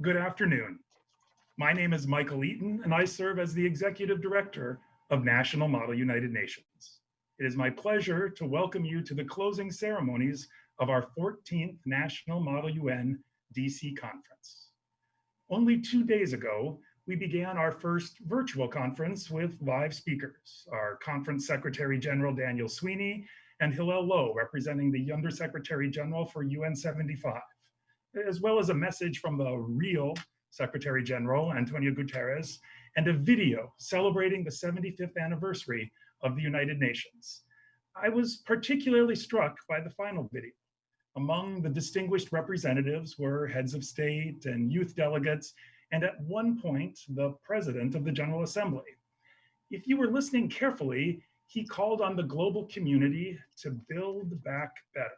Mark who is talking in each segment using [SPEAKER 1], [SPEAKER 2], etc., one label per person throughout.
[SPEAKER 1] Good afternoon. My name is Michael Eaton, and I serve as the Executive Director of National Model United Nations. It is my pleasure to welcome you to the closing ceremonies of our 14th National Model UN DC Conference. Only 2 days ago, we began our first virtual conference with live speakers, our Conference Secretary General Daniel Sweeney and Hillel Lowe, representing the Undersecretary General for UN 75, as well as a message from the real Secretary General, Antonio Guterres, and a video celebrating the 75th anniversary of the United Nations. I was particularly struck by the final video. Among the distinguished representatives were heads of state and youth delegates, and at one point, the President of the General Assembly. If you were listening carefully, he called on the global community to build back better.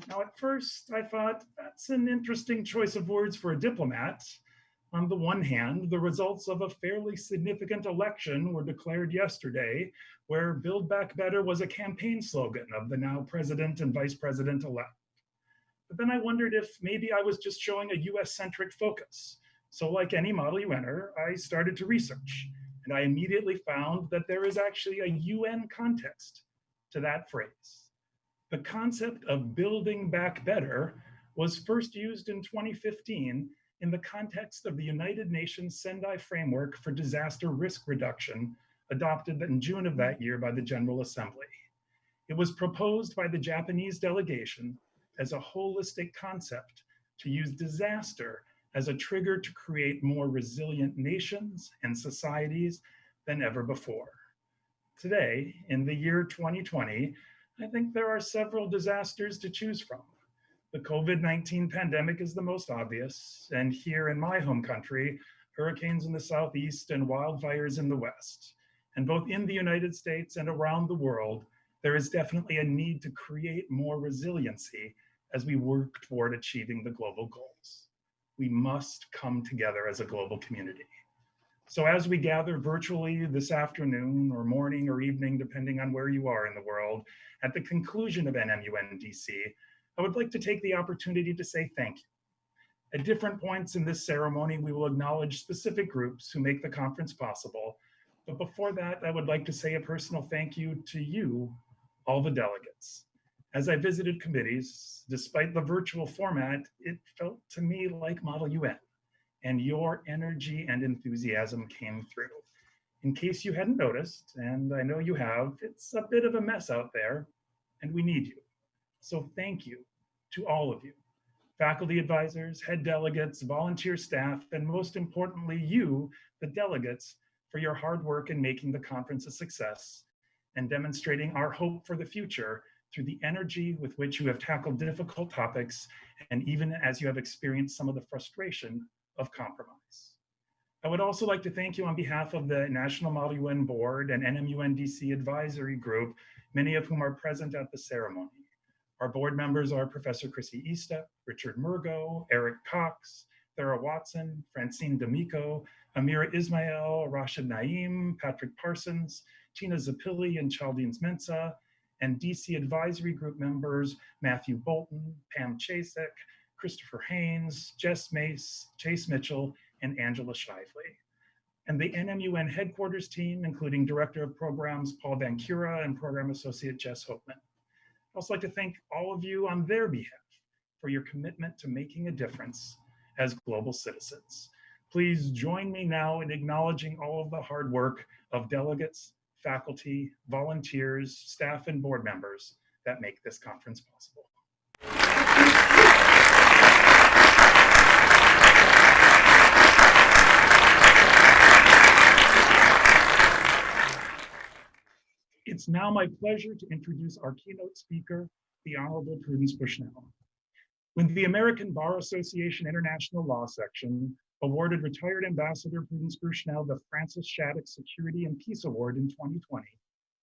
[SPEAKER 1] Now, at first, I thought that's an interesting choice of words for a diplomat. On the one hand, the results of a fairly significant election were declared yesterday, where Build Back Better was a campaign slogan of the now president and vice president-elect. But then I wondered if maybe I was just showing a US-centric focus. So like any Model UNer, I started to research, and I immediately found that there is actually a UN context to that phrase. The concept of building back better was first used in 2015 in the context of the United Nations Sendai Framework for Disaster Risk Reduction, adopted in June of that year by the General Assembly. It was proposed by the Japanese delegation as a holistic concept to use disaster as a trigger to create more resilient nations and societies than ever before. Today, in the year 2020, I think there are several disasters to choose from. The COVID-19 pandemic is the most obvious, and here in my home country, hurricanes in the southeast and wildfires in the west. And both in the United States and around the world, there is definitely a need to create more resiliency as we work toward achieving the global goals. We must come together as a global community. So as we gather virtually this afternoon or morning or evening, depending on where you are in the world, at the conclusion of NMUN DC, I would like to take the opportunity to say thank you. At different points in this ceremony, we will acknowledge specific groups who make the conference possible. But before that, I would like to say a personal thank you to you, all the delegates. As I visited committees, despite the virtual format, it felt to me like Model UN, and your energy and enthusiasm came through. In case you hadn't noticed, and I know you have, it's a bit of a mess out there, and we need you. So thank you to all of you, faculty advisors, head delegates, volunteer staff, and most importantly, you, the delegates, for your hard work in making the conference a success and demonstrating our hope for the future through the energy with which you have tackled difficult topics, and even as you have experienced some of the frustration of compromise. I would also like to thank you on behalf of the National Model UN Board and NMUN DC Advisory Group, many of whom are present at the ceremony. Our board members are Professor Chrissy Estep, Richard Murgo, Eric Cox, Thera Watson, Francine D'Amico, Amira Ismail, Rashid Naim, Patrick Parsons, Tina Zappilli, and Chaldeans Mensah, and DC Advisory Group members Matthew Bolton, Pam Chasek, Christopher Haynes, Jess Mace, Chase Mitchell, and Angela Shively. And the NMUN headquarters team, including Director of Programs Paul Van Cura and Program Associate Jess Hopeman. I'd also like to thank all of you on their behalf for your commitment to making a difference as global citizens. Please join me now in acknowledging all of the hard work of delegates, faculty, volunteers, staff, and board members that make this conference possible. It's now my pleasure to introduce our keynote speaker, the Honorable Prudence Bushnell. When the American Bar Association International Law Section awarded retired Ambassador Prudence Bushnell the Francis Shattuck Security and Peace Award in 2020,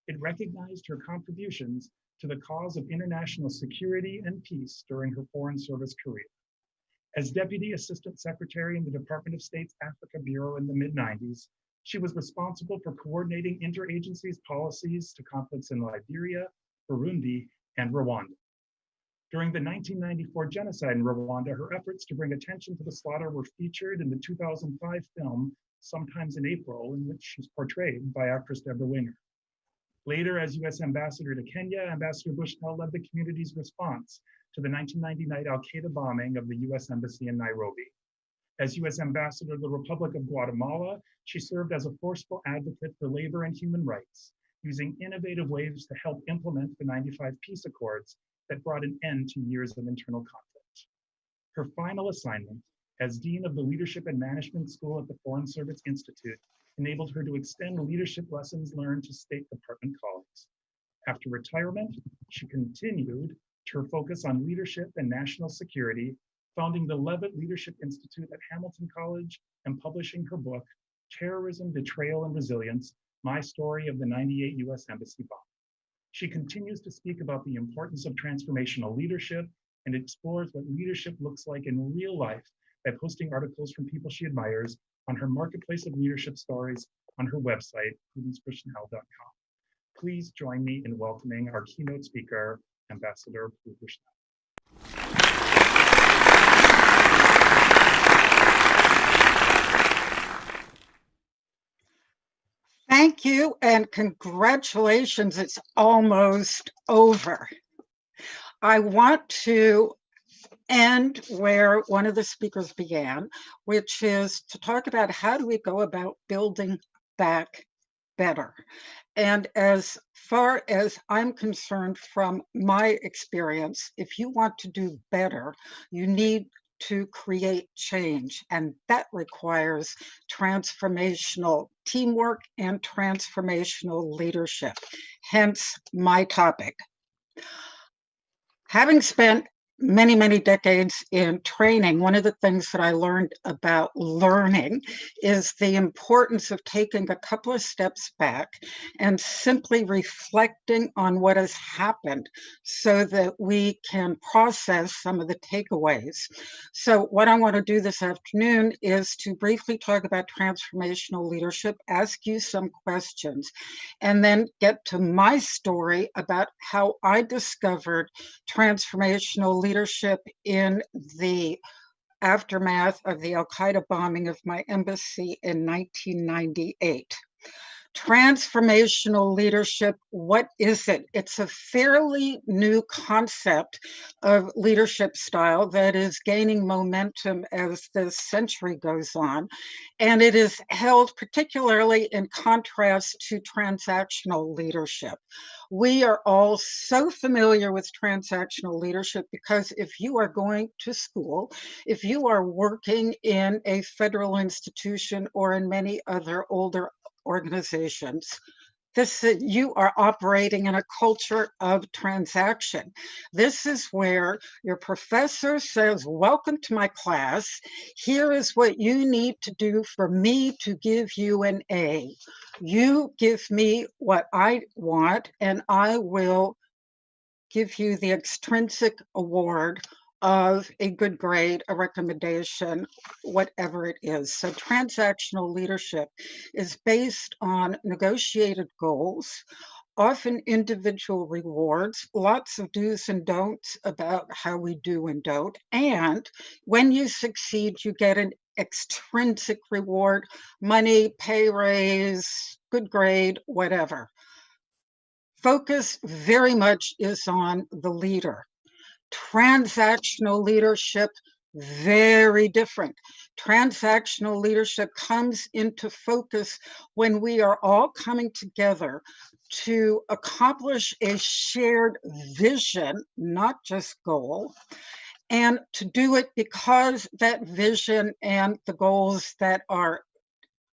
[SPEAKER 1] it recognized her contributions to the cause of international security and peace during her Foreign Service career. As Deputy Assistant Secretary in the Department of State's Africa Bureau in the mid-90s, she was responsible for coordinating interagencies policies to conflicts in Liberia, Burundi, and Rwanda. During the 1994 genocide in Rwanda, her efforts to bring attention to the slaughter were featured in the 2005 film, Sometimes in April, in which she's portrayed by actress Deborah Winger. Later, as U.S. Ambassador to Kenya, Ambassador Bushnell led the community's response to the 1999 Al-Qaeda bombing of the U.S. Embassy in Nairobi. As U.S. Ambassador to the Republic of Guatemala, she served as a forceful advocate for labor and human rights, using innovative ways to help implement the 95 peace accords that brought an end to years of internal conflict. Her final assignment as Dean of the Leadership and Management School at the Foreign Service Institute enabled her to extend leadership lessons learned to State Department colleagues. After retirement, she continued her focus on leadership and national security, founding the Levitt Leadership Institute at Hamilton College and publishing her book, Terrorism, Betrayal, and Resilience, My Story of the 98 U.S. Embassy Bomb. She continues to speak about the importance of transformational leadership and explores what leadership looks like in real life by posting articles from people she admires on her Marketplace of Leadership Stories on her website, prudence-bushnell.com. Please join me in welcoming our keynote speaker, Ambassador Bushnell.
[SPEAKER 2] Thank you and congratulations, it's almost over. I want to end where one of the speakers began, which is to talk about how do we go about building back better. And as far as I'm concerned, from my experience, if you want to do better, you need to create change, and that requires transformational teamwork and transformational leadership, hence my topic. Having spent many, many decades in training, one of the things that I learned about learning is the importance of taking a couple of steps back and simply reflecting on what has happened so that we can process some of the takeaways. So what I want to do this afternoon is to briefly talk about transformational leadership, ask you some questions, and then get to my story about how I discovered transformational leadership in the aftermath of the Al-Qaeda bombing of my embassy in 1998. Transformational leadership, what is it? It's a fairly new concept of leadership style that is gaining momentum as the century goes on. And it is held particularly in contrast to transactional leadership. We are all so familiar with transactional leadership because if you are going to school, if you are working in a federal institution or in many other older organizations, you are operating in a culture of transaction. This is where your professor says, welcome to my class. Here is what you need to do for me to give you an A. You give me what I want, and I will give you the extrinsic award of a good grade, a recommendation, whatever it is. So transactional leadership is based on negotiated goals, often individual rewards, lots of do's and don'ts about how we do and don't. And when you succeed, you get an extrinsic reward, money, pay raise, good grade, whatever. Focus very much is on the leader. Transactional leadership, very different. Transactional leadership comes into focus when we are all coming together to accomplish a shared vision, not just goal, and to do it because that vision and the goals that are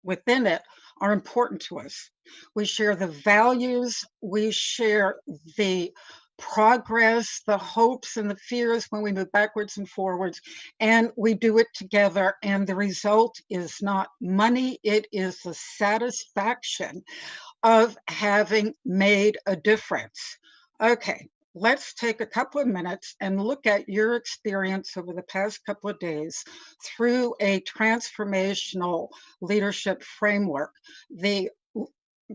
[SPEAKER 2] within it are important to us. We share the values, we share the progress, the hopes and the fears when we move backwards and forwards, and we do it together. And the result is not money, it is the satisfaction of having made a difference. Okay, let's take a couple of minutes and look at your experience over the past couple of days through a transformational leadership framework. The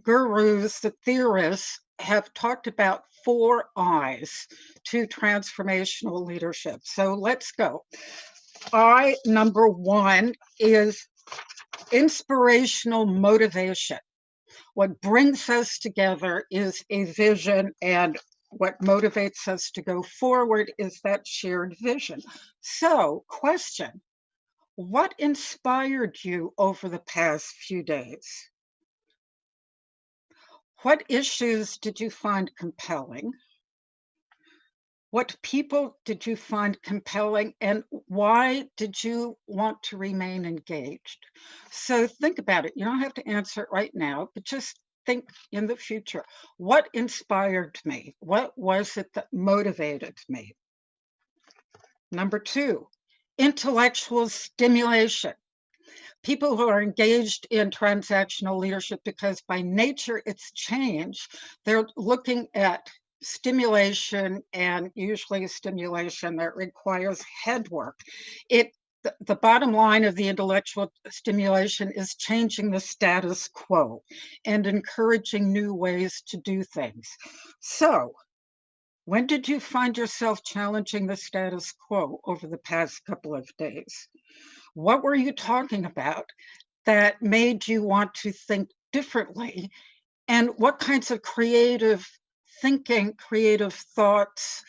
[SPEAKER 2] gurus, the theorists, have talked about 4 I's to transformational leadership. So let's go. I, number 1, is inspirational motivation. What brings us together is a vision, and what motivates us to go forward is that shared vision. So, question, what inspired you over the past few days? What issues did you find compelling? What people did you find compelling, and why did you want to remain engaged? So think about it. You don't have to answer it right now, but just think in the future. What inspired me? What was it that motivated me? Number 2, intellectual stimulation. People who are engaged in transactional leadership, because by nature it's change, they're looking at stimulation, and usually stimulation that requires head work. The bottom line of the intellectual stimulation is changing the status quo and encouraging new ways to do things. So, when did you find yourself challenging the status quo over the past couple of days? What were you talking about that made you want to think differently? And what kinds of creative thinking, creative thoughts,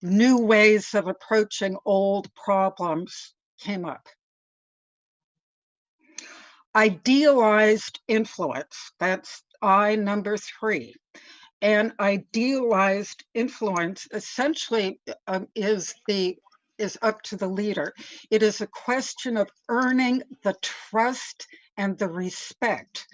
[SPEAKER 2] new ways of approaching old problems came up? Idealized influence, that's I, number 3. And idealized influence essentially is up to the leader. It is a question of earning the trust and the respect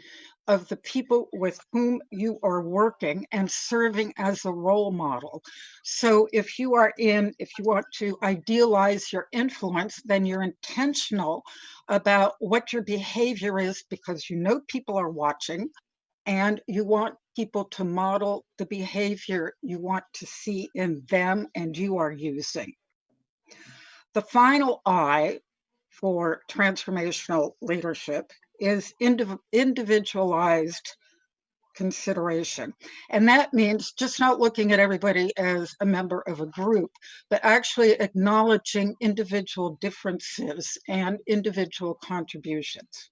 [SPEAKER 2] of the people with whom you are working and serving as a role model. So if you want to idealize your influence, then you're intentional about what your behavior is, because you know people are watching, and you want people to model the behavior you want to see in them and you are using. The final I for transformational leadership is individualized consideration. And that means just not looking at everybody as a member of a group, but actually acknowledging individual differences and individual contributions.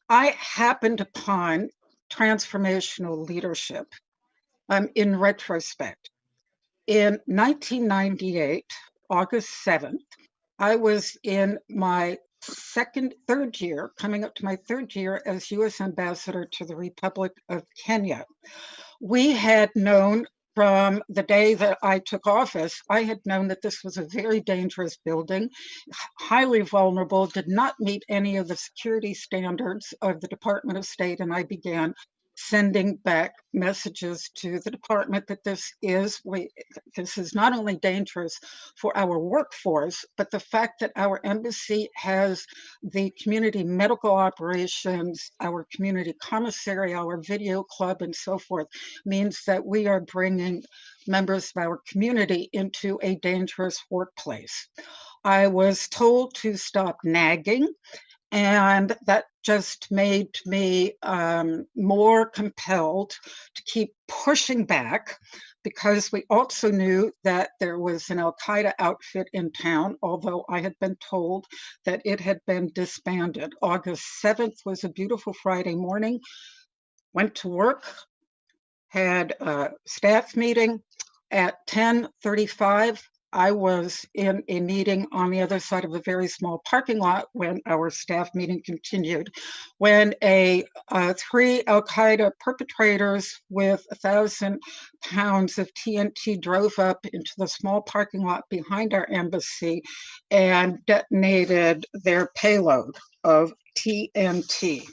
[SPEAKER 2] I happened upon transformational leadership in retrospect. In 1998, August 7th, I was in my third year, coming up to my 3rd year as U.S. Ambassador to the Republic of Kenya. We had known from the day that I took office, I had known that this was a very dangerous building, highly vulnerable, did not meet any of the security standards of the Department of State, and I began sending back messages to the department that this is not only dangerous for our workforce, but the fact that our embassy has the community medical operations, our community commissary, our video club, and so forth, means that we are bringing members of our community into a dangerous workplace. I was told to stop nagging, and that just made me more compelled to keep pushing back, because we also knew that there was an Al-Qaeda outfit in town, although I had been told that it had been disbanded. August 7th was a beautiful Friday morning. Went to work, had a staff meeting. At 10:35, I was in a meeting on the other side of a very small parking lot when our staff meeting continued, when 3 Al-Qaeda perpetrators with 1,000 pounds of TNT drove up into the small parking lot behind our embassy and detonated their payload of TNT.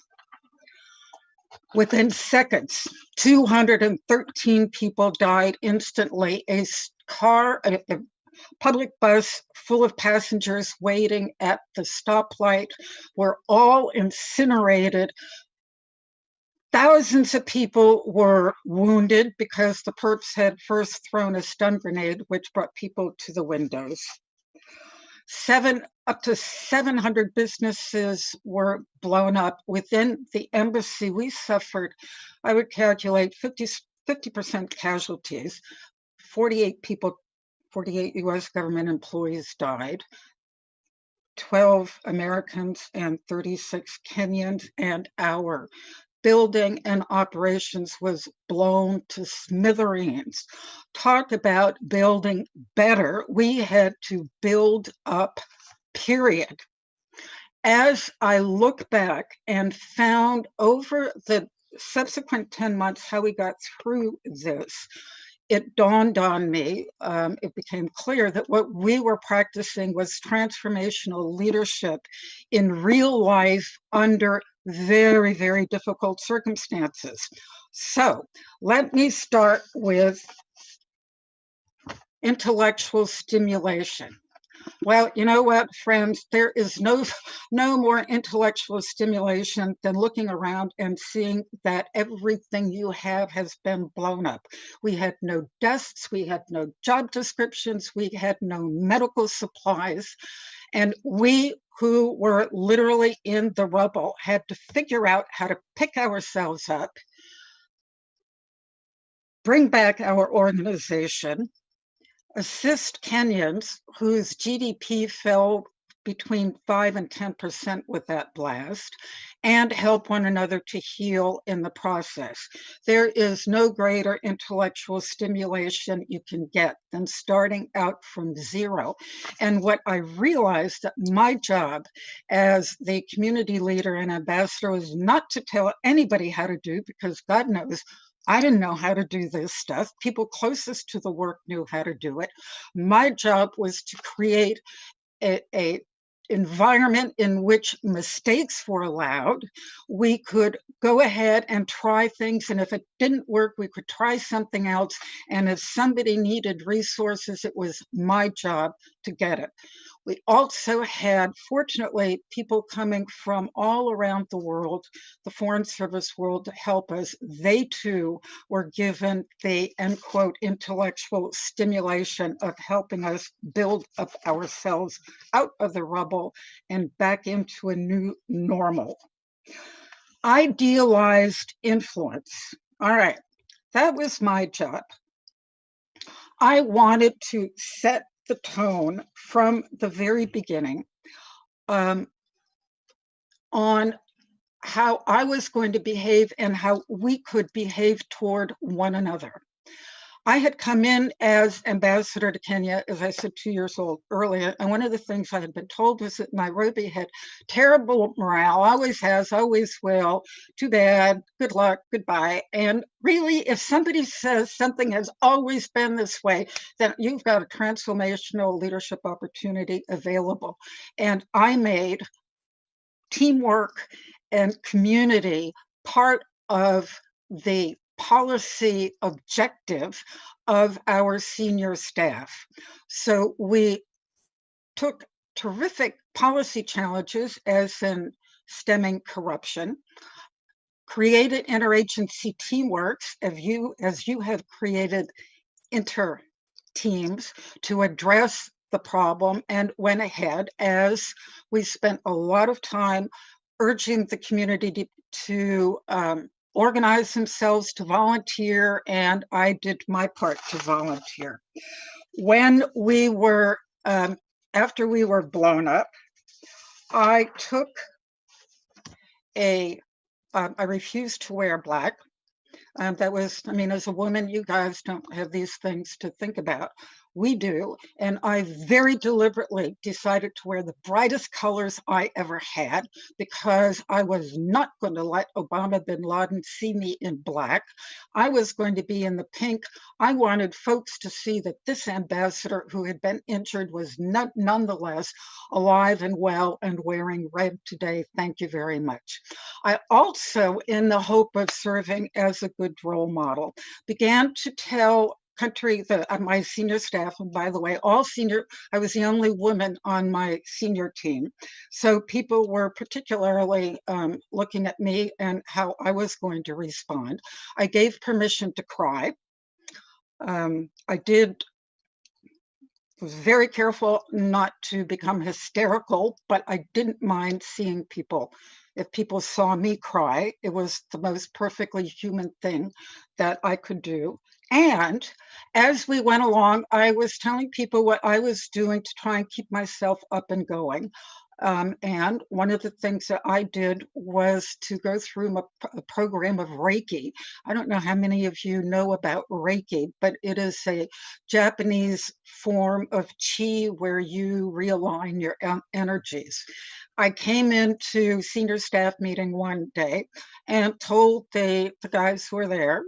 [SPEAKER 2] Within seconds, 213 people died instantly. A public bus full of passengers waiting at the stoplight were all incinerated. Thousands of people were wounded because the perps had first thrown a stun grenade, which brought people to the windows. 7 up to 700 businesses were blown up. Within the embassy, we suffered, I would calculate 50% casualties. 48 people, 48 US government employees died, 12 Americans and 36 Kenyans, and our building and operations was blown to smithereens. Talk about building better. We had to build up, period. As I look back and found over the subsequent 10 months how we got through this, it dawned on me, it became clear that what we were practicing was transformational leadership in real life under very, very difficult circumstances. So let me start with intellectual stimulation. Well, you know what, friends, there is no more intellectual stimulation than looking around and seeing that everything you have has been blown up. We had no desks, we had no job descriptions, we had no medical supplies, and we who were literally in the rubble had to figure out how to pick ourselves up, bring back our organization, assist Kenyans whose GDP fell between 5 and 10% with that blast, and help one another to heal in the process. There is no greater intellectual stimulation you can get than starting out from zero. And what I realized that my job as the community leader and ambassador was not to tell anybody how to do, because God knows I didn't know how to do this stuff. People closest to the work knew how to do it. My job was to create a environment in which mistakes were allowed. We could go ahead and try things, and if it didn't work, we could try something else. And if somebody needed resources, it was my job to get it. We also had, fortunately, people coming from all around the world, the Foreign Service world, to help us. They too were given the, end quote, intellectual stimulation of helping us build up ourselves out of the rubble and back into a new normal. Idealized influence. All right, that was my job. I wanted to set the tone from the very beginning on how I was going to behave and how we could behave toward one another. I had come in as ambassador to Kenya, as I said, 2 years old earlier. And one of the things I had been told was that Nairobi had terrible morale, always has, always will. Too bad, good luck, goodbye. And really, if somebody says something has always been this way, then you've got a transformational leadership opportunity available. And I made teamwork and community part of the policy objective of our senior staff. So we took terrific policy challenges, as in stemming corruption, created interagency teamworks, as you have created inter-teams to address the problem, and went ahead as we spent a lot of time urging the community to organize themselves, to volunteer, and I did my part to volunteer. When we were, after we were blown up, I took I refused to wear black. That was, I mean, as a woman, you guys don't have these things to think about. We do. And I very deliberately decided to wear the brightest colors I ever had, because I was not going to let Osama bin Laden see me in black. I was going to be in the pink. I wanted folks to see that this ambassador who had been injured was nonetheless alive and well and wearing red today. Thank you very much. I also, in the hope of serving as a good role model, began to tell my senior staff, and by the way, I was the only woman on my senior team. So people were particularly looking at me and how I was going to respond. I gave permission to cry. I did was very careful not to become hysterical, but I didn't mind seeing people. If people saw me cry, it was the most perfectly human thing that I could do. And as we went along, I was telling people what I was doing to try and keep myself up and going. And one of the things that I did was to go through a program of Reiki. I don't know how many of you know about Reiki, but it is a Japanese form of chi where you realign your energies. I came into senior staff meeting one day and told the guys who were there,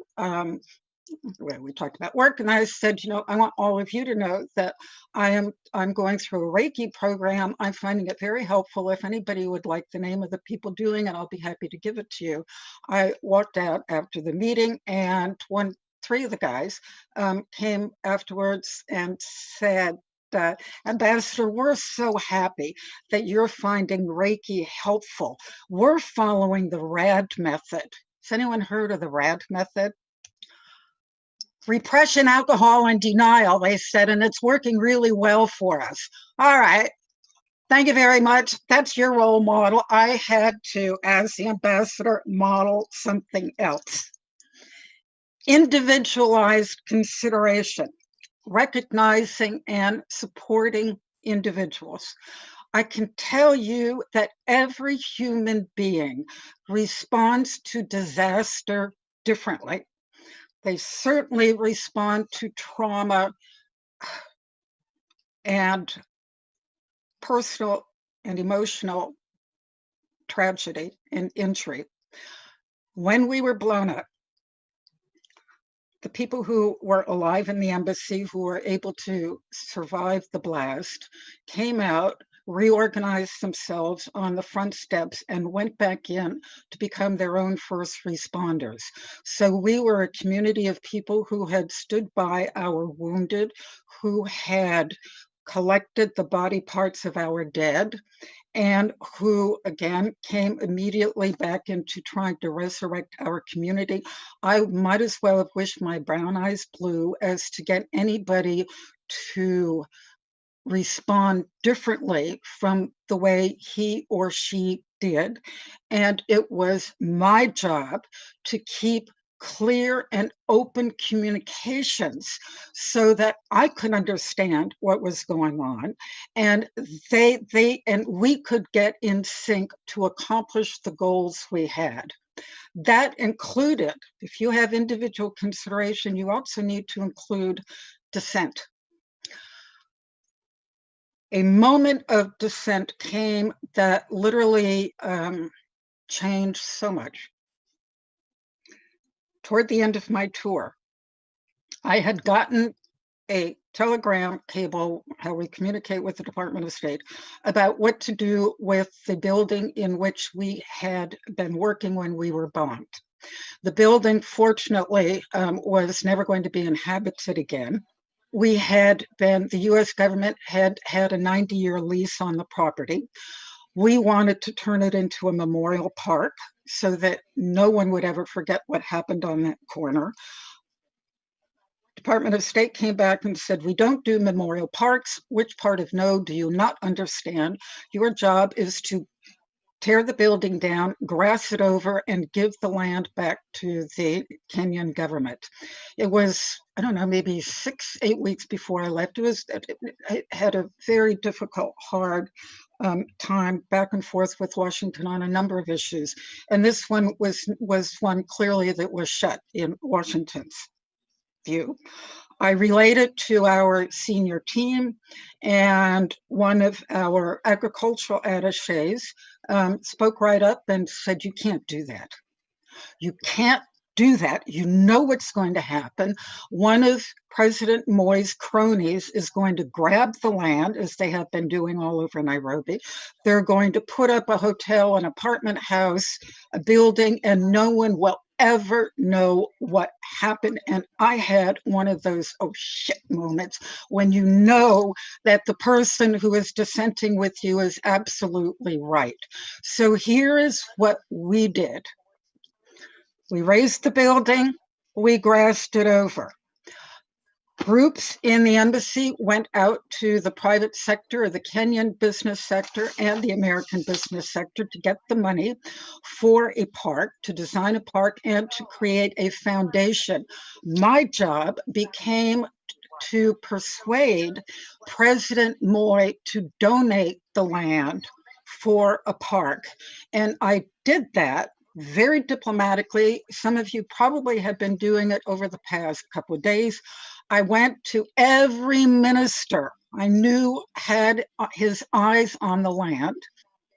[SPEAKER 2] we talked about work, and I said, I want all of you to know that I'm going through a Reiki program. I'm finding it very helpful. If anybody would like the name of the people doing it, I'll be happy to give it to you. I walked out after the meeting, and three of the guys came afterwards and said, Ambassador, we're so happy that you're finding Reiki helpful. We're following the RAD method. Has anyone heard of the RAD method? Repression, alcohol, and denial, they said, and it's working really well for us. All right. Thank you very much. That's your role model. I had to, as the ambassador, model something else. Individualized consideration, recognizing and supporting individuals. I can tell you that every human being responds to disaster differently. They certainly respond to trauma and personal and emotional tragedy and injury. When we were blown up, the people who were alive in the embassy, who were able to survive the blast, came out, reorganized themselves on the front steps, and went back in to become their own first responders. So we were a community of people who had stood by our wounded, who had collected the body parts of our dead, and who, again, came immediately back into trying to resurrect our community. I might as well have wished my brown eyes blue as to get anybody to respond differently from the way he or she did. And it was my job to keep clear and open communications so that I could understand what was going on, and we could get in sync to accomplish the goals we had. That included, if you have individual consideration, you also need to include dissent. A moment of dissent came that literally changed so much. Toward the end of my tour, I had gotten a telegram cable, how we communicate with the Department of State, about what to do with the building in which we had been working when we were bombed. The building, fortunately, was never going to be inhabited again. The US government had a 90-year lease on the property. We wanted to turn it into a memorial park so that no one would ever forget what happened on that corner. Department of State came back and said, we don't do memorial parks. Which part of no do you not understand? Your job is to tear the building down, grass it over, and give the land back to the Kenyan government. It was, I don't know, maybe 6-8 weeks before I left. I had a very difficult, hard time back and forth with Washington on a number of issues. And this one was one clearly that was shut in Washington's view. I related to our senior team, and one of our agricultural attachés spoke right up and said, you can't do that. You can't do that. You know what's going to happen. One of President Moi's cronies is going to grab the land, as they have been doing all over Nairobi. They're going to put up a hotel, an apartment house, a building, and no one will ever know what happened. And I had one of those oh shit moments when you know that the person who is dissenting with you is absolutely right. So here is what we did. We raised the building, we grassed it over. Groups in the embassy went out to the private sector, the Kenyan business sector, and the American business sector to get the money for a park, to design a park, and to create a foundation. My job became to persuade President Moy to donate the land for a park. And I did that very diplomatically. Some of you probably have been doing it over the past couple of days. I went to every minister I knew had his eyes on the land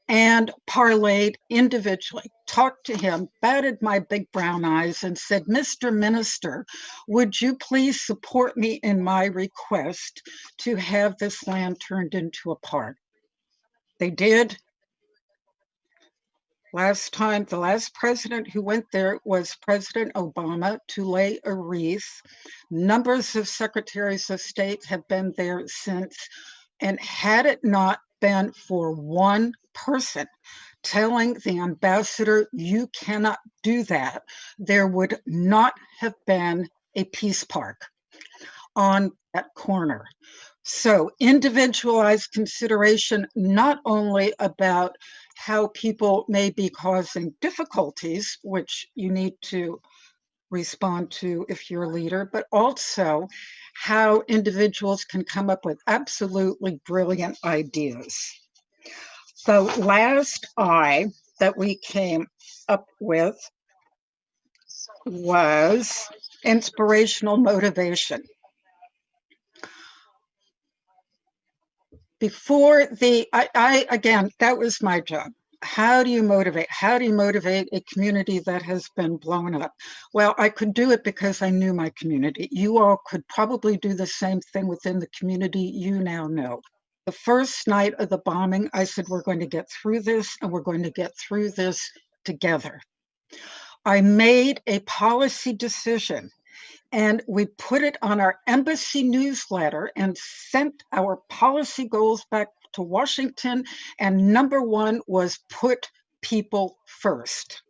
[SPEAKER 2] and parlayed individually, talked to him, batted my big brown eyes and said, Mr. Minister, would you please support me in my request to have this land turned into a park? They did. Last time, the last president who went there was President Obama to lay a wreath. Numbers of secretaries of state have been there since. And had it not been for one person telling the ambassador, you cannot do that, there would not have been a peace park on that corner. So individualized consideration, not only about how people may be causing difficulties, which you need to respond to if you're a leader, but also how individuals can come up with absolutely brilliant ideas. The last I that we came up with was inspirational motivation. Before again, that was my job. How do you motivate? How do you motivate a community that has been blown up? Well, I could do it because I knew my community. You all could probably do the same thing within the community you now know. The first night of the bombing, I said, we're going to get through this, and we're going to get through this together. I made a policy decision, and we put it on our embassy newsletter and sent our policy goals back to Washington. And number one was put people first.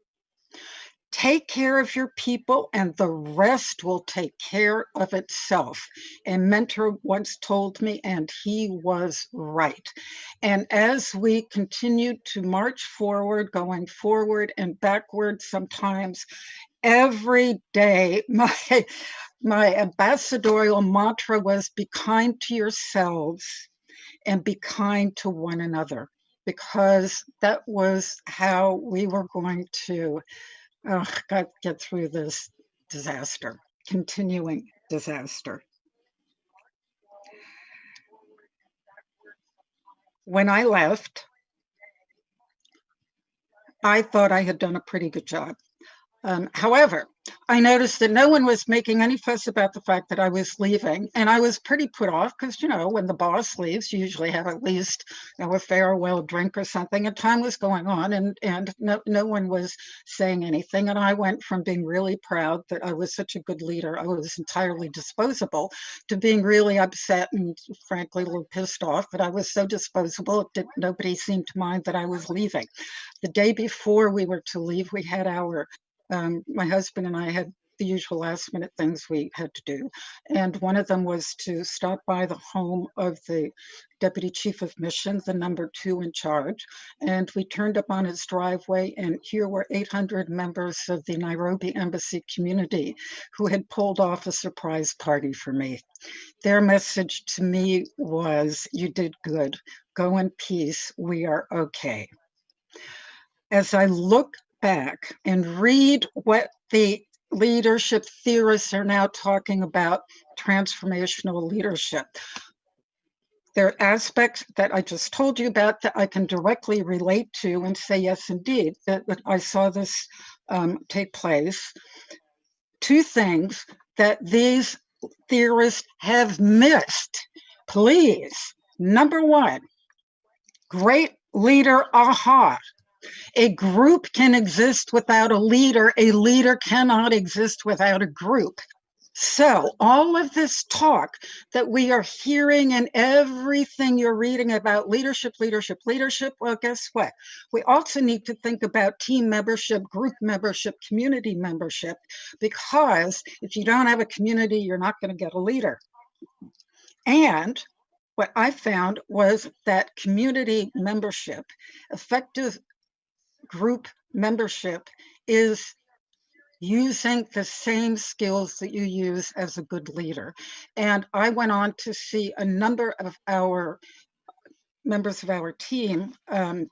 [SPEAKER 2] Take care of your people and the rest will take care of itself. A mentor once told me, and he was right. And as we continued to march forward, going forward and backward sometimes, every day, my ambassadorial mantra was be kind to yourselves and be kind to one another, because that was how we were going to get through this disaster, continuing disaster. When I left, I thought I had done a pretty good job. However, I noticed that no one was making any fuss about the fact that I was leaving, and I was pretty put off because, you know, when the boss leaves, you usually have at least, you know, a farewell drink or something, and time was going on, and no one was saying anything, and I went from being really proud that I was such a good leader, I was entirely disposable, to being really upset and frankly a little pissed off that I was so disposable, nobody seemed to mind that I was leaving. The day before we were to leave, we had my husband and I had the usual last minute things we had to do. And one of them was to stop by the home of the deputy chief of mission, the number 2 in charge. And we turned up on his driveway, and here were 800 members of the Nairobi embassy community who had pulled off a surprise party for me. Their message to me was, you did good. Go in peace. We are okay. As I look back and read what the leadership theorists are now talking about, transformational leadership, there are aspects that I just told you about that I can directly relate to and say, yes, indeed, that I saw this take place. Two things that these theorists have missed, please. Number one, great leader aha. A group can exist without a leader cannot exist without a group. So all of this talk that we are hearing and everything you're reading about leadership, well, guess what? We also need to think about team membership, group membership, community membership, because if you don't have a community, you're not going to get a leader. And what I found was that community membership, effective group membership, is using the same skills that you use as a good leader. And I went on to see a number of our members of our team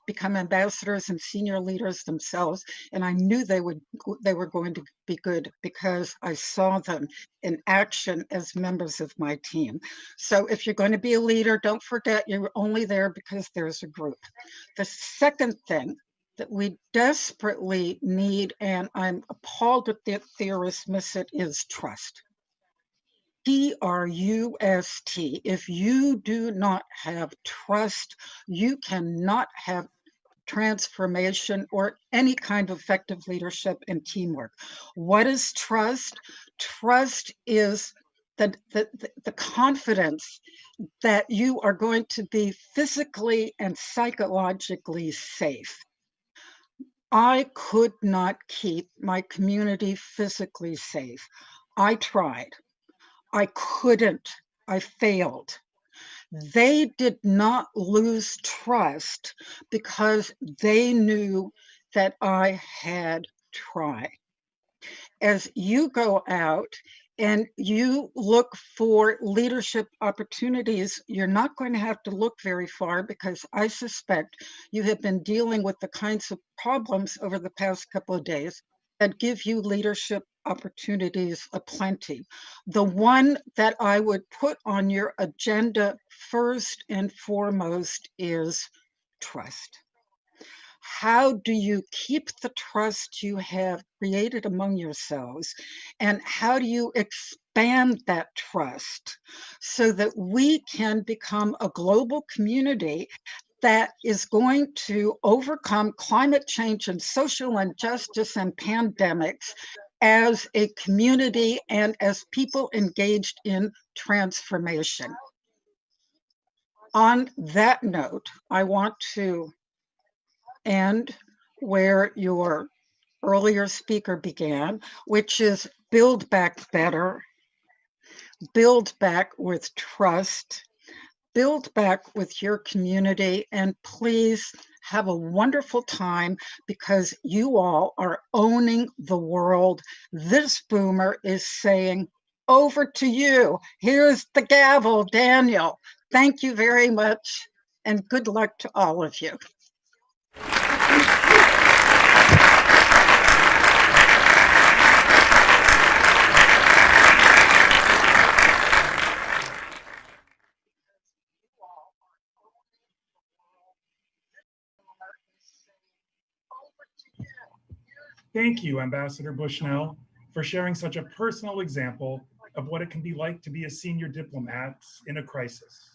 [SPEAKER 2] become ambassadors and senior leaders themselves, and I knew they were going to be good because I saw them in action as members of my team. So if you're going to be a leader, don't forget you're only there because there's a group. The second thing that we desperately need, and I'm appalled that theorists miss it, is trust. Trust. If you do not have trust, you cannot have transformation or any kind of effective leadership and teamwork. What is trust? Trust is the confidence that you are going to be physically and psychologically safe. I could not keep my community physically safe. I tried. I couldn't. I failed. They did not lose trust because they knew that I had tried. As you go out and you look for leadership opportunities, you're not going to have to look very far because I suspect you have been dealing with the kinds of problems over the past couple of days that give you leadership opportunities aplenty. The one that I would put on your agenda first and foremost is trust. How do you keep the trust you have created among yourselves? And how do you expand that trust so that we can become a global community that is going to overcome climate change and social injustice and pandemics as a community and as people engaged in transformation? On that note, I want to end where your earlier speaker began, which is build back better, build back with trust, build back with your community, and please have a wonderful time because you all are owning the world. This boomer is saying, over to you. Here's the gavel, Daniel. Thank you very much, and good luck to all of you.
[SPEAKER 1] Thank you, Ambassador Bushnell, for sharing such a personal example of what it can be like to be a senior diplomat in a crisis.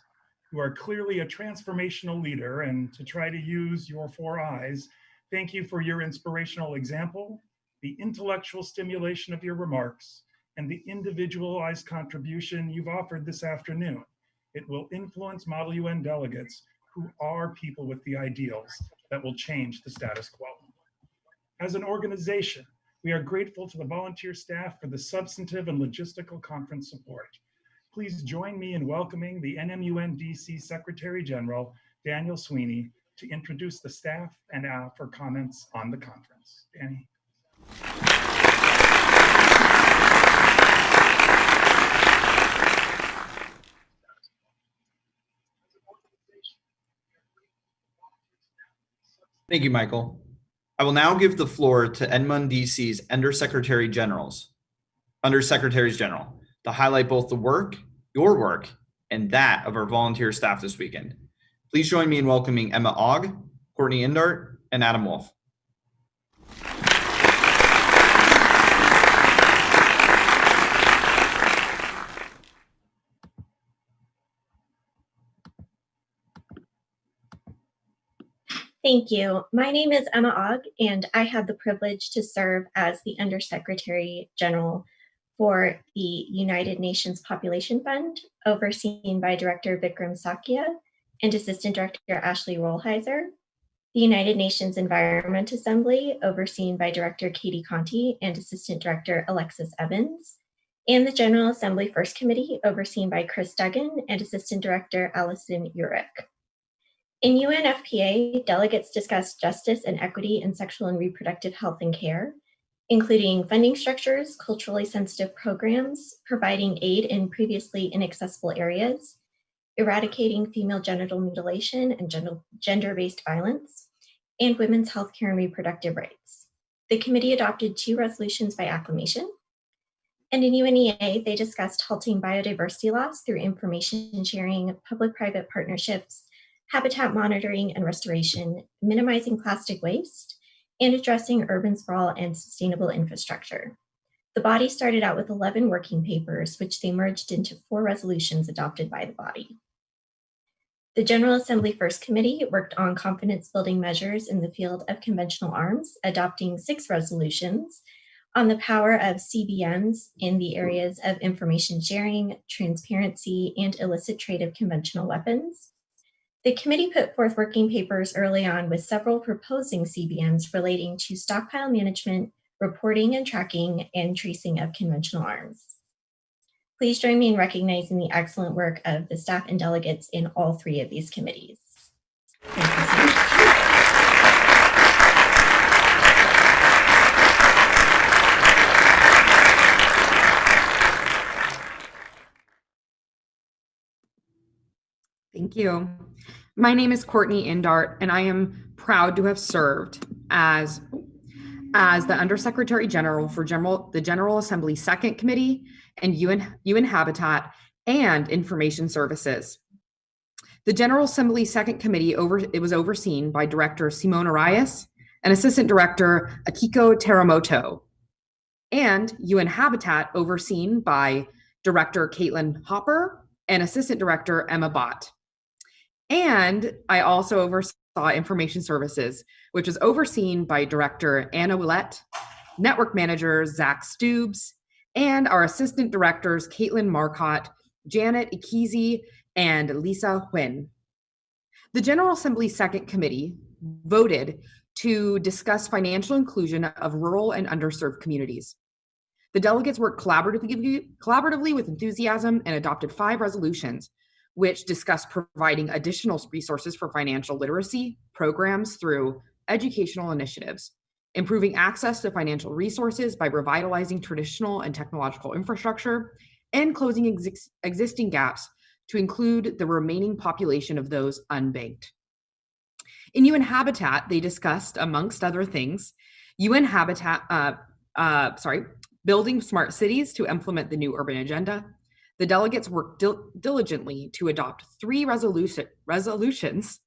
[SPEAKER 1] You are clearly a transformational leader, and to try to use your 4 eyes, thank you for your inspirational example, the intellectual stimulation of your remarks, and the individualized contribution you've offered this afternoon. It will influence Model UN delegates who are people with the ideals that will change the status quo. As an organization, we are grateful to the volunteer staff for the substantive and logistical conference support. Please join me in welcoming the NMUN DC Secretary General, Daniel Sweeney, to introduce the staff and for comments on the conference. Danny.
[SPEAKER 3] Thank you, Michael. I will now give the floor to NMUN DC's Undersecretary Generals, Undersecretaries General, to highlight both the work, your work, and that of our volunteer staff this weekend. Please join me in welcoming Emma Ogg, Courtney Indart, and Adam Wolf.
[SPEAKER 4] Thank you. My name is Emma Ogg, and I had the privilege to serve as the Undersecretary General for the United Nations Population Fund, overseen by Director Vikram Sakya and Assistant Director Ashley Rollheiser, the United Nations Environment Assembly, overseen by Director Katie Conti and Assistant Director Alexis Evans, and the General Assembly First Committee, overseen by Chris Duggan and Assistant Director Allison Urich. In UNFPA, delegates discussed justice and equity in sexual and reproductive health and care, including funding structures, culturally sensitive programs, providing aid in previously inaccessible areas, eradicating female genital mutilation and gender-based violence, and women's healthcare and reproductive rights. The committee adopted 2 resolutions by acclamation. And in UNEA, they discussed halting biodiversity loss through information sharing, public-private partnerships, habitat monitoring and restoration, minimizing plastic waste, and addressing urban sprawl and sustainable infrastructure. The body started out with 11 working papers, which they merged into 4 resolutions adopted by the body. The General Assembly First Committee worked on confidence-building measures in the field of conventional arms, adopting 6 resolutions on the power of CBMs in the areas of information sharing, transparency, and illicit trade of conventional weapons. The committee put forth working papers early on with several proposing CBMs relating to stockpile management, reporting and tracking, and tracing of conventional arms. Please join me in recognizing the excellent work of the staff and delegates in all 3 of these committees. Thank you so much.
[SPEAKER 5] Thank you. My name is Courtney Indart, and I am proud to have served as the Undersecretary General for the General Assembly Second Committee and UN Habitat and Information Services. The General Assembly Second Committee was overseen by Director Simone Arias and Assistant Director Akiko Teramoto, and UN Habitat overseen by Director Caitlin Hopper and Assistant Director Emma Bott. And I also oversaw Information Services, which was overseen by Director Anna Willett, Network Manager Zach Stubbs, and our Assistant Directors Caitlin Marcotte, Janet Ikizi, and Lisa Huynh. The General Assembly Second Committee voted to discuss financial inclusion of rural and underserved communities. The delegates worked collaboratively with enthusiasm and adopted 5 resolutions, which discussed providing additional resources for financial literacy programs through educational initiatives, improving access to financial resources by revitalizing traditional and technological infrastructure, and closing existing gaps to include the remaining population of those unbanked. In UN Habitat, they discussed, amongst other things, UN Habitat, building smart cities to implement the new urban agenda. The delegates worked diligently to adopt 3 resolutions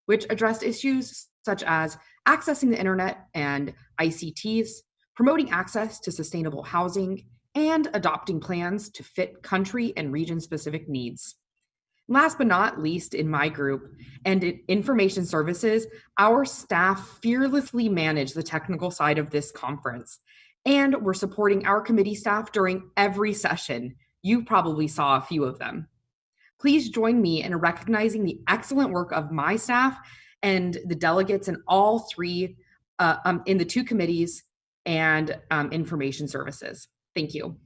[SPEAKER 5] which addressed issues such as accessing the internet and ICTs, promoting access to sustainable housing, and adopting plans to fit country and region-specific needs. Last but not least, in my group and in Information Services, our staff fearlessly managed the technical side of this conference, and we're supporting our committee staff during every session. You probably saw a few of them. Please join me in recognizing the excellent work of my staff and the delegates in all 3, in the 2 committees and Information Services. Thank you.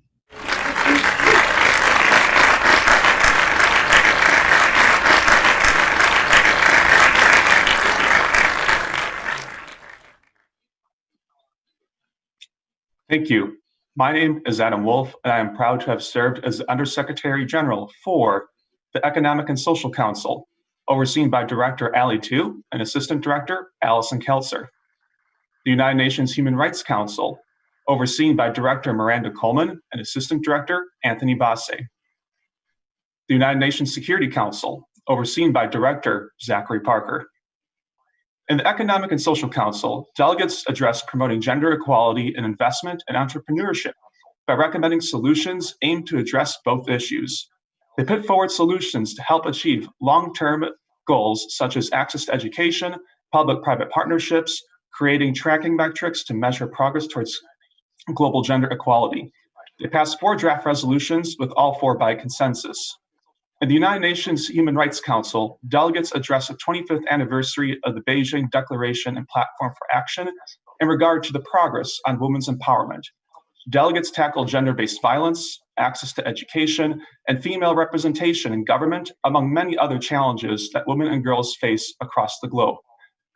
[SPEAKER 6] Thank you. My name is Adam Wolf, and I am proud to have served as the Undersecretary General for the Economic and Social Council, overseen by Director Ali Tu and Assistant Director Allison Keltzer. The United Nations Human Rights Council, overseen by Director Miranda Coleman and Assistant Director Anthony Basse. The United Nations Security Council, overseen by Director Zachary Parker. In the Economic and Social Council, delegates addressed promoting gender equality in investment and entrepreneurship by recommending solutions aimed to address both issues. They put forward solutions to help achieve long-term goals such as access to education, public-private partnerships, creating tracking metrics to measure progress towards global gender equality. They passed 4 draft resolutions, with all 4 by consensus. In the United Nations Human Rights Council, delegates addressed the 25th anniversary of the Beijing Declaration and Platform for Action in regard to the progress on women's empowerment. Delegates tackled gender-based violence, access to education, and female representation in government, among many other challenges that women and girls face across the globe.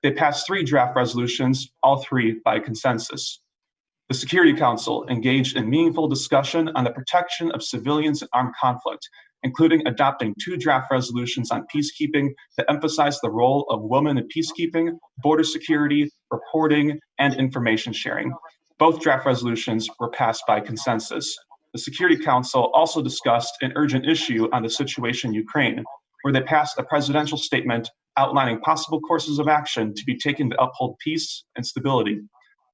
[SPEAKER 6] They passed 3 draft resolutions, all 3 by consensus. The Security Council engaged in meaningful discussion on the protection of civilians in armed conflict, including adopting 2 draft resolutions on peacekeeping that emphasize the role of women in peacekeeping, border security, reporting, and information sharing. Both draft resolutions were passed by consensus. The Security Council also discussed an urgent issue on the situation in Ukraine, where they passed a presidential statement outlining possible courses of action to be taken to uphold peace and stability.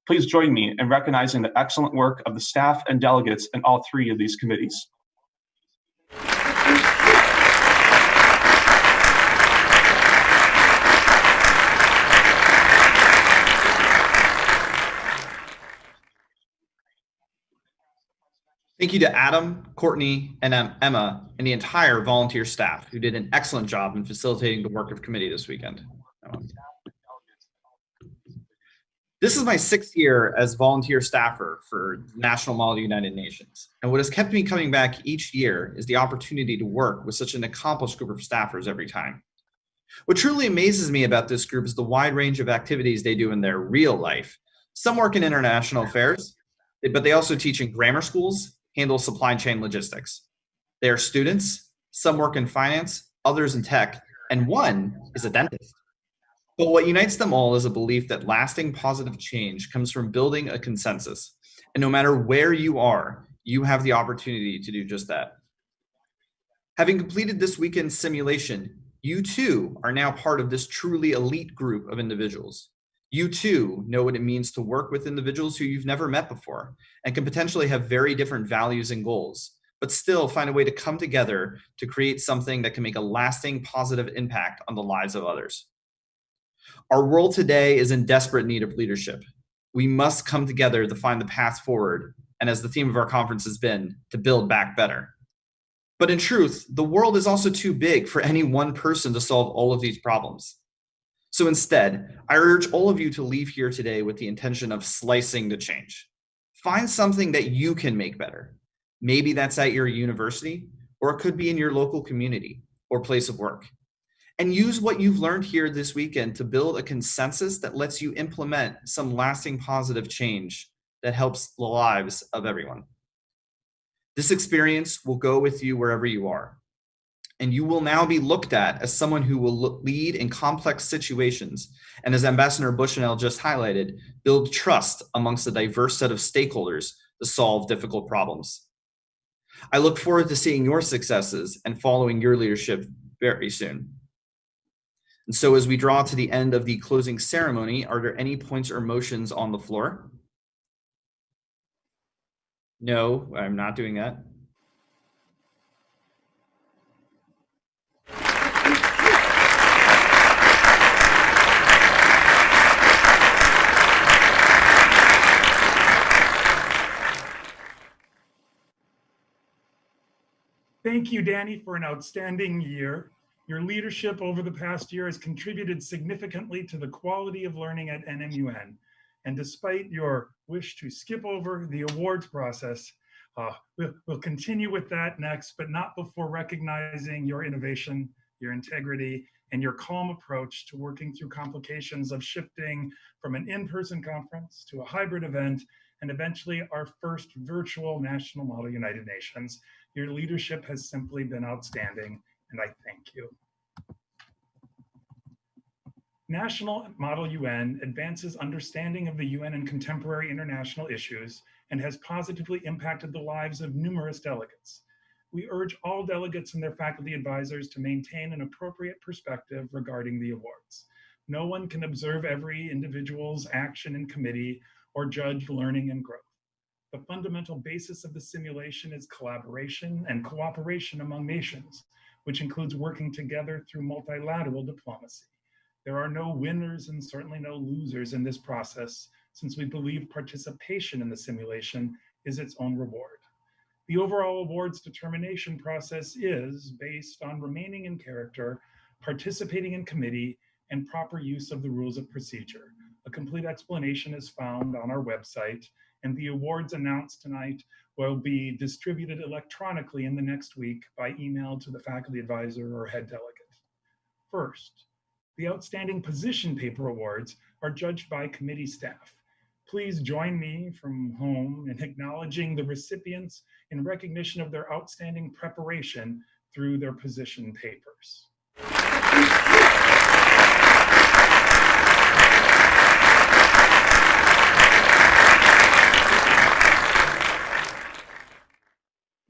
[SPEAKER 6] Please join me in recognizing the excellent work of the staff and delegates in all 3 of these committees.
[SPEAKER 3] Thank you to Adam, Courtney, and Emma, and the entire volunteer staff who did an excellent job in facilitating the work of committee this weekend. This is my 6th year as volunteer staffer for National Model United Nations. And what has kept me coming back each year is the opportunity to work with such an accomplished group of staffers every time. What truly amazes me about this group is the wide range of activities they do in their real life. Some work in international affairs, but they also teach in grammar schools, handle supply chain logistics. They are students, some work in finance, others in tech, and one is a dentist. But what unites them all is a belief that lasting positive change comes from building a consensus. And no matter where you are, you have the opportunity to do just that. Having completed this weekend's simulation, you too are now part of this truly elite group of individuals. You too know what it means to work with individuals who you've never met before and can potentially have very different values and goals, but still find a way to come together to create something that can make a lasting positive impact on the lives of others. Our world today is in desperate need of leadership. We must come together to find the path forward, and as the theme of our conference has been, to build back better. But in truth, the world is also too big for any one person to solve all of these problems. So instead, I urge all of you to leave here today with the intention of slicing the change. Find something that you can make better. Maybe that's at your university, or it could be in your local community or place of work. And use what you've learned here this weekend to build a consensus that lets you implement some lasting positive change that helps the lives of everyone. This experience will go with you wherever you are. And you will now be looked at as someone who will lead in complex situations. And as Ambassador Bushnell just highlighted, build trust amongst a diverse set of stakeholders to solve difficult problems. I look forward to seeing your successes and following your leadership very soon. And so as we draw to the end of the closing ceremony, are there any points or motions on the floor? No, I'm not doing that.
[SPEAKER 1] Thank you, Danny, for an outstanding year. Your leadership over the past year has contributed significantly to the quality of learning at NMUN. And despite your wish to skip over the awards process, we'll continue with that next, but not before recognizing your innovation, your integrity, and your calm approach to working through complications of shifting from an in-person conference to a hybrid event, and eventually our first virtual National Model United Nations. Your leadership has simply been outstanding, and I thank you. National Model UN advances understanding of the UN and contemporary international issues and has positively impacted the lives of numerous delegates. We urge all delegates and their faculty advisors to maintain an appropriate perspective regarding the awards. No one can observe every individual's action in committee or judge learning and growth. The fundamental basis of the simulation is collaboration and cooperation among nations, which includes working together through multilateral diplomacy. There are no winners and certainly no losers in this process, since we believe participation in the simulation is its own reward. The overall awards determination process is based on remaining in character, participating in committee, and proper use of the rules of procedure. A complete explanation is found on our website, and the awards announced tonight will be distributed electronically in the next week by email to the faculty advisor or head delegate. First, the Outstanding Position Paper Awards are judged by committee staff. Please join me from home in acknowledging the recipients in recognition of their outstanding preparation through their position papers.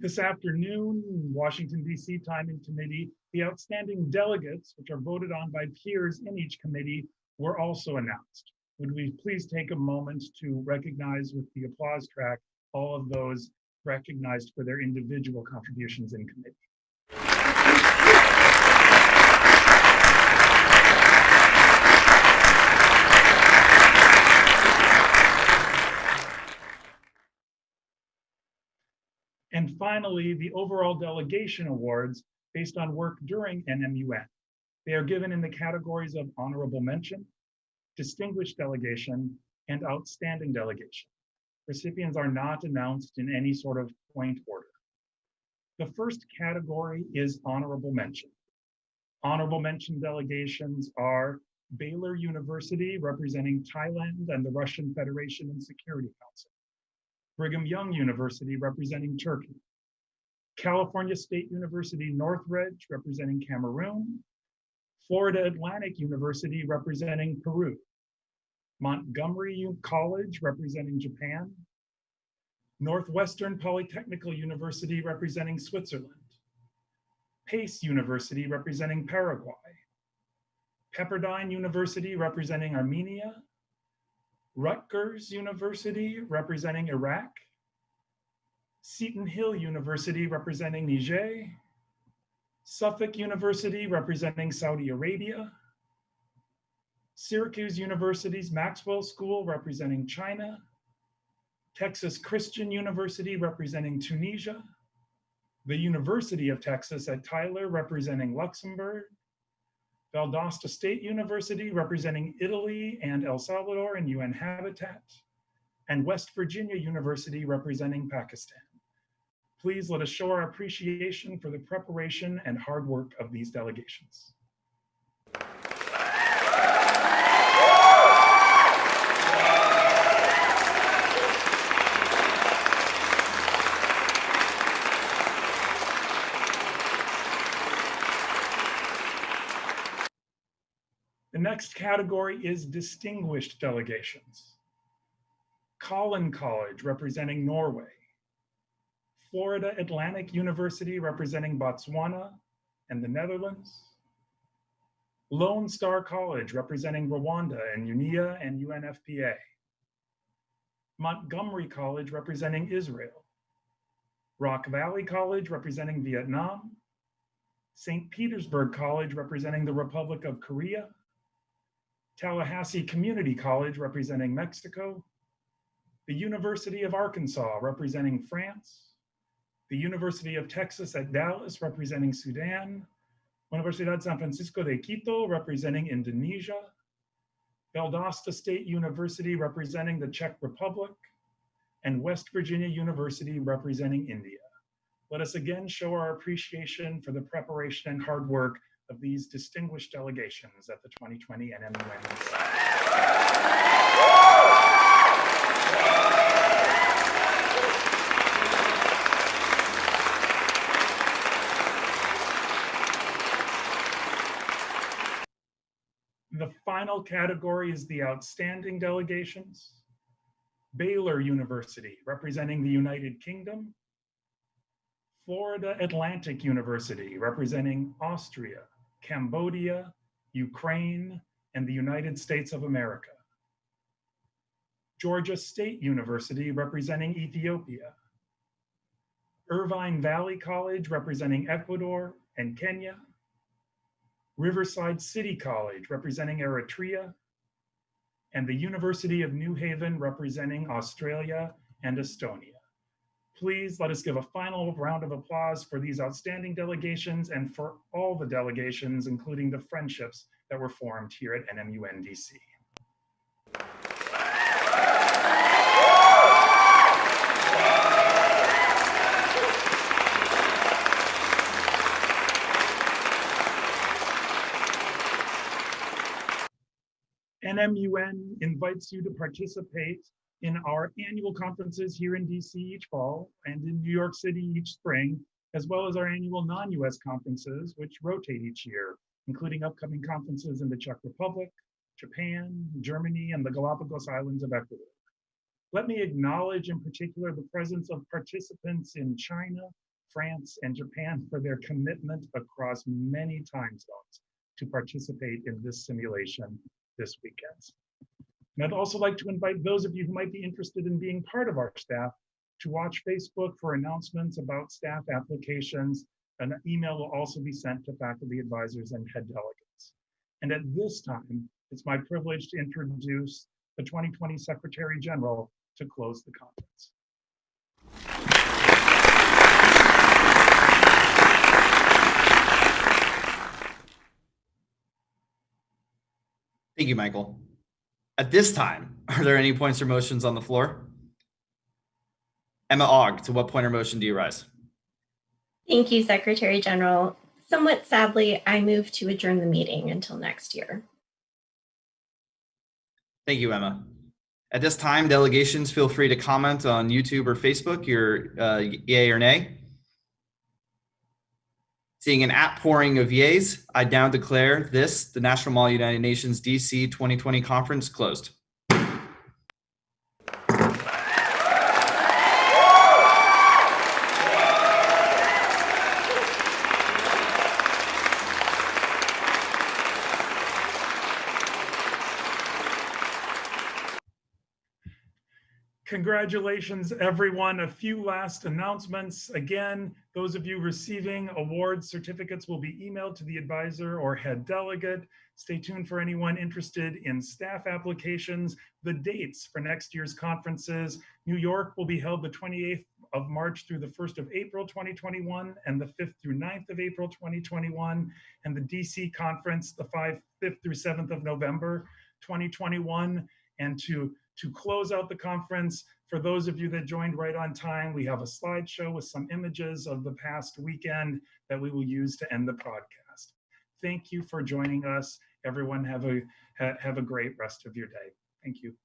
[SPEAKER 1] This afternoon, Washington, D.C. Timing Committee, the outstanding delegates, which are voted on by peers in each committee, were also announced. Would we please take a moment to recognize with the applause track all of those recognized for their individual contributions in committee. And finally, the overall delegation awards based on work during NMUN. They are given in the categories of honorable mention, distinguished delegation, and outstanding delegation. Recipients are not announced in any sort of point order. The first category is honorable mention. Honorable mention delegations are Baylor University, representing Thailand and the Russian Federation and Security Council. Brigham Young University, representing Turkey. California State University Northridge, representing Cameroon. Florida Atlantic University, representing Peru. Montgomery College, representing Japan. Northwestern Polytechnical University, representing Switzerland. Pace University, representing Paraguay. Pepperdine University, representing Armenia. Rutgers University, representing Iraq. Seton Hill University, representing Niger. Suffolk University, representing Saudi Arabia. Syracuse University's Maxwell School, representing China. Texas Christian University, representing Tunisia. The University of Texas at Tyler, representing Luxembourg. Valdosta State University, representing Italy and El Salvador and UN Habitat. And West Virginia University, representing Pakistan. Please let us show our appreciation for the preparation and hard work of these delegations. The next category is distinguished delegations. Collin College, representing Norway. Florida Atlantic University, representing Botswana and the Netherlands. Lone Star College, representing Rwanda and UNIA and UNFPA. Montgomery College, representing Israel. Rock Valley College, representing Vietnam. St. Petersburg College, representing the Republic of Korea. Tallahassee Community College, representing Mexico. The University of Arkansas, representing France. The University of Texas at Dallas, representing Sudan. Universidad San Francisco de Quito, representing Indonesia. Valdosta State University, representing the Czech Republic. And West Virginia University, representing India. Let us again show our appreciation for the preparation and hard work of these distinguished delegations at the 2020 NMUN. The final category is the outstanding delegations. Baylor University, representing the United Kingdom. Florida Atlantic University, representing Austria, Cambodia, Ukraine, and the United States of America. Georgia State University, representing Ethiopia. Irvine Valley College, representing Ecuador and Kenya. Riverside City College, representing Eritrea. And the University of New Haven, representing Australia and Estonia. Please let us give a final round of applause for these outstanding delegations and for all the delegations, including the friendships that were formed here at NMUN DC. NMUN invites you to participate in our annual conferences here in DC each fall and in New York City each spring, as well as our annual non-US conferences, which rotate each year, including upcoming conferences in the Czech Republic, Japan, Germany, and the Galapagos Islands of Ecuador. Let me acknowledge in particular the presence of participants in China, France, and Japan for their commitment across many time zones to participate in this simulation this weekend. And I'd also like to invite those of you who might be interested in being part of our staff to watch Facebook for announcements about staff applications. An email will also be sent to faculty advisors and head delegates. And at this time, it's my privilege to introduce the 2020 Secretary General to close the conference.
[SPEAKER 3] Thank you, Michael. At this time, are there any points or motions on the floor? Emma Ogg, to what point or motion do you rise?
[SPEAKER 4] Thank you, Secretary General. Somewhat sadly, I move to adjourn the meeting until next year.
[SPEAKER 3] Thank you, Emma. At this time, delegations, feel free to comment on YouTube or Facebook your yay or nay. Seeing an outpouring of yays, I now declare this, the National Model United Nations DC 2020 conference, closed.
[SPEAKER 1] Congratulations, everyone. A few last announcements. Again, those of you receiving award certificates will be emailed to the advisor or head delegate. Stay tuned for anyone interested in staff applications. The dates for next year's conferences: New York will be held the 28th of March through the 1st of April 2021 and the 5th through 9th of April 2021, and the DC conference the 5th through 7th of November 2021. And to close out the conference, for those of you that joined right on time, we have a slideshow with some images of the past weekend that we will use to end the podcast. Thank you for joining us. Everyone have a great rest of your day. Thank you.